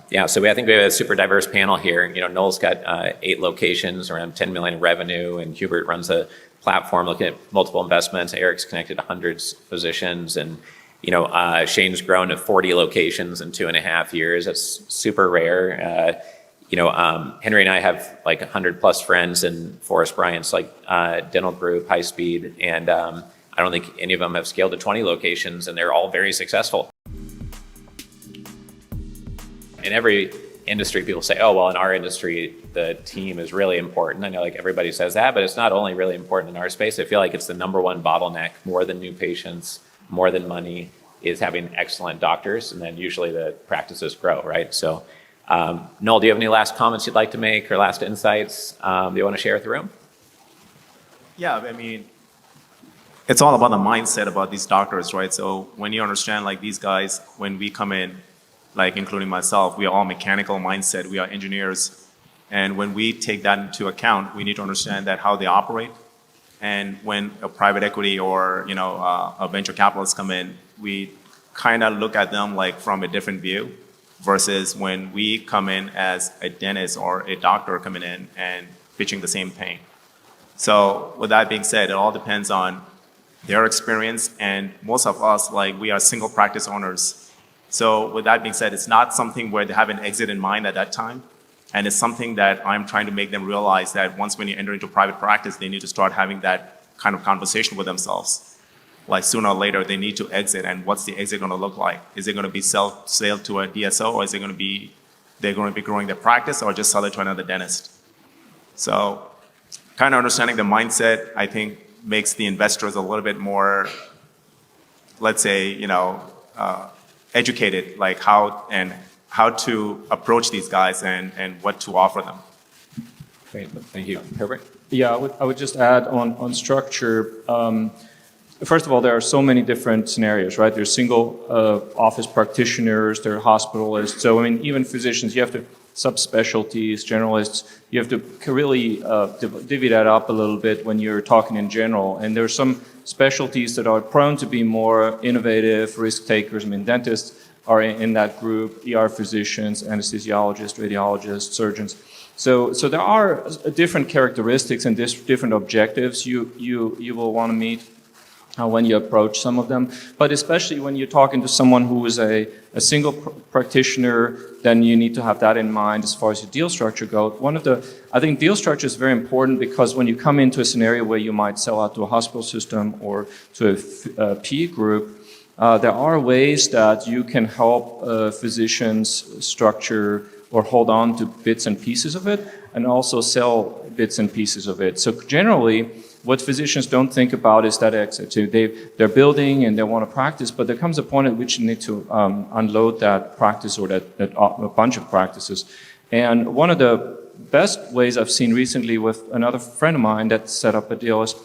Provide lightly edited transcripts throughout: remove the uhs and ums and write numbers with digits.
Yeah, so I think we have a super diverse panel here. You know, Noel's got 8 locations, around 10 million in revenue, and Hubert runs a platform looking at multiple investments. Eric's connected to hundreds of physicians, and you know, Shane's grown to 40 locations in 2.5 years. That's super rare. Henry and I have like 100 plus friends in Forrest Bryant's like dental group, high speed, and I don't think any of them have scaled to 20 locations, and they're all very successful. In every industry, people say, oh, well, in our industry, the team is really important. I know like everybody says that, but it's not only really important in our space. I feel like it's the #1 bottleneck, more than new patients, more than money, is having excellent doctors, and then usually the practices grow, right? So, Noel, do you have any last comments you'd like to make or last insights do you want to share with the room? Yeah, I mean, it's all about the mindset about these doctors, right? So when you understand like these guys, when we come in, like including myself, we are all mechanical mindset, we are engineers. And when we take that into account, we need to understand that how they operate. And when a private equity or a venture capitalist come in, we kind of look at them like from a different view versus when we come in as a dentist or a doctor coming in and pitching the same pain. So with that being said, it all depends on their experience, and most of us, like, we are single practice owners. So with that being said, it's not something where they have an exit in mind at that time. And it's something that I'm trying to make them realize that once when you enter into private practice, they need to start having that kind of conversation with themselves. Like sooner or later, they need to exit, and what's the exit going to look like? Is it going to be sale to a DSO, or is it going to be, they're going to be growing their practice, or just sell it to another dentist? So kind of understanding the mindset, I think, makes the investors a little bit more, let's say, educated, like how to approach these guys and what to offer them. Great, thank you. Herbert? Yeah, I would just add on structure. First of all, there are so many different scenarios, right? There's single office practitioners, there are hospitalists. So, I mean, even physicians, you have to subspecialties, generalists, you have to really divvy that up a little bit when you're talking in general. And there are some specialties that are prone to be more innovative, risk takers. I mean, dentists are in that group, ER physicians, anesthesiologists, radiologists, surgeons. So there are different characteristics and different objectives you will want to meet when you approach some of them. But especially when you're talking to someone who is a single practitioner, then you need to have that in mind as far as your deal structure goes. I think deal structure is very important, because when you come into a scenario where you might sell out to a hospital system or to a PE group, there are ways that you can help physicians structure or hold on to bits and pieces of it, and also sell bits and pieces of it. So generally, what physicians don't think about is that exit. So they're building and they want to practice, but there comes a point at which you need to unload that practice or that a bunch of practices. And one of the best ways I've seen recently with another friend of mine that set up a deal is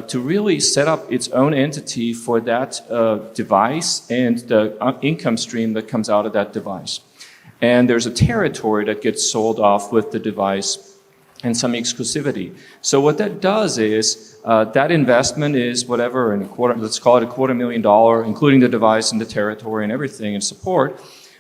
to really set up its own entity for that device and the income stream that comes out of that device. And there's a territory that gets sold off with the device and some exclusivity. So what that does is that investment is whatever, in let's call it $250,000, including the device and the territory and everything and support.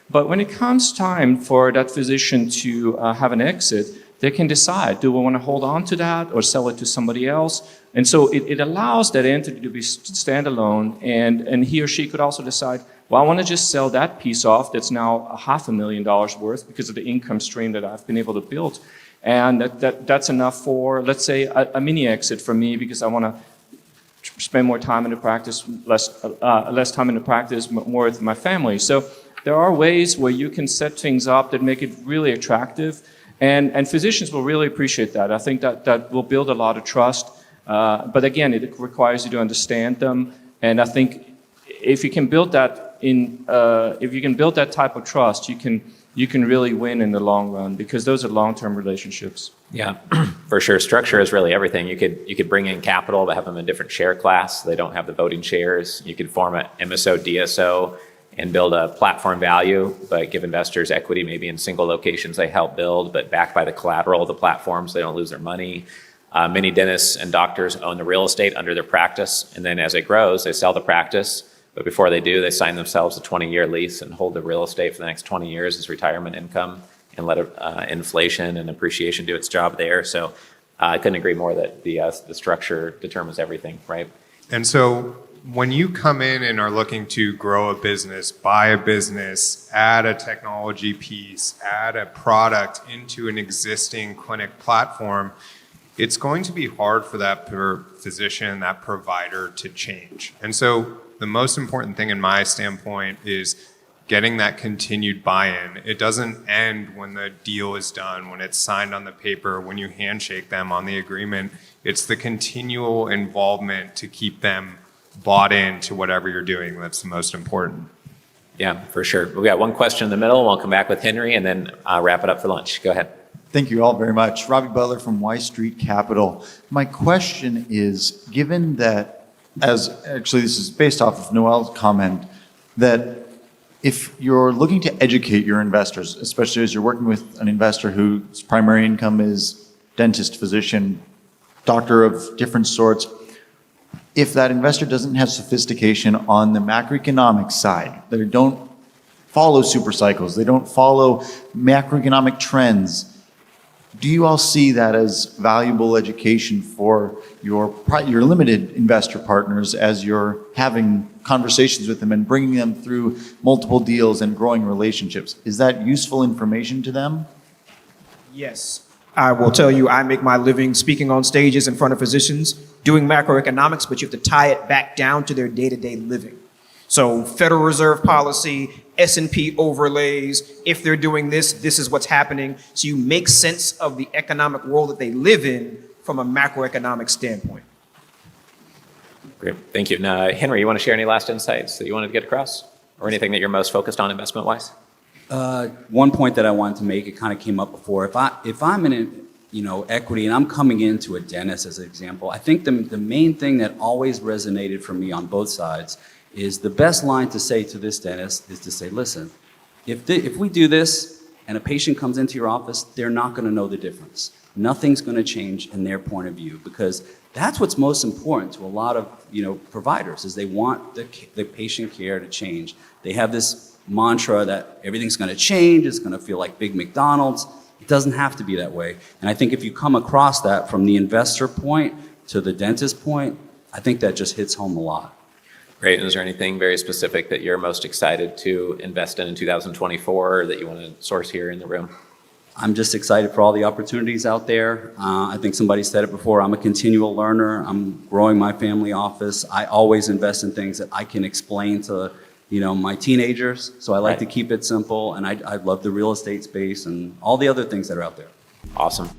But when it comes time for that physician to have an exit, they can decide, do we want to hold on to that or sell it to somebody else? And so it allows that entity to be standalone, and he or she could also decide, well, I want to just sell that piece off that's now $500,000 worth because of the income stream that I've been able to build. And that's enough for, let's say, a mini exit for me, because I want to spend more time in the practice, less time in the practice, more with my family. So there are ways where you can set things up that make it really attractive, and physicians will really appreciate that. I think that will build a lot of trust. But again, it requires you to understand them, and I think if you can build that if you can build that type of trust, you can really win in the long run, because those are long-term relationships. Yeah, for sure. Structure is really everything. You could bring in capital, but have them in a different share class. They don't have the voting shares. You could form an MSO, DSO, and build a platform value, but give investors equity maybe in single locations they help build, but backed by the collateral of the platform so they don't lose their money. Many dentists and doctors own the real estate under their practice, and then as it grows, they sell the practice, But before they do, they sign themselves a 20-year lease and hold the real estate for the next 20 years as retirement income and let inflation and appreciation do its job there. So I couldn't agree more that the structure determines everything, right? And so when you come in and are looking to grow a business, buy a business, add a technology piece, add a product into an existing clinic platform, it's going to be hard for that physician, that provider to change. And so the most important thing in my standpoint is getting that continued buy-in. It doesn't end when the deal is done, when it's signed on the paper, when you handshake them on the agreement. It's the continual involvement to keep them bought into whatever you're doing that's the most important. Yeah, for sure. We got one question in the middle. We'll come back with Henry and then wrap it up for lunch. Go ahead. Thank you all very much. Robbie Butler from Y Street Capital. My question is, given that, actually this is based off of Noel's comment, that if you're looking to educate your investors, especially as you're working with an investor whose primary income is dentist, physician, doctor of different sorts, if that investor doesn't have sophistication on the macroeconomic side, that they don't follow super cycles, they don't follow macroeconomic trends, do you all see that as valuable education for your limited investor partners as you're having conversations with them and bringing them through multiple deals and growing relationships? Is that useful information to them? Yes. I will tell you, I make my living speaking on stages in front of physicians, doing macroeconomics, but you have to tie it back down to their day-to-day living. So Federal Reserve policy, S&P overlays, if they're doing this, this is what's happening. So you make sense of the economic world that they live in from a macroeconomic standpoint. Great, thank you. Now, Henry, you want to share any last insights that you wanted to get across? Or anything that you're most focused on investment-wise? One point that I wanted to make, it kind of came up before. If I'm in equity and I'm coming into a dentist as an example, I think the main thing that always resonated for me on both sides is the best line to say to this dentist is to say, listen, if we do this and a patient comes into your office, they're not going to know the difference. Nothing's going to change in their point of view, because that's what's most important to a lot of providers, is they want the patient care to change. They have this mantra that everything's going to change, it's going to feel like big McDonald's. It doesn't have to be that way. And I think if you come across that from the investor point to the dentist point, I think that just hits home a lot. Great. And is there anything very specific that you're most excited to invest in 2024 or that you want to source here in the room? I'm just excited for all the opportunities out there. I think somebody said it before, I'm a continual learner. I'm growing my family office. I always invest in things that I can explain to my teenagers. So I like to keep it simple, and I love the real estate space and all the other things that are out there. Awesome.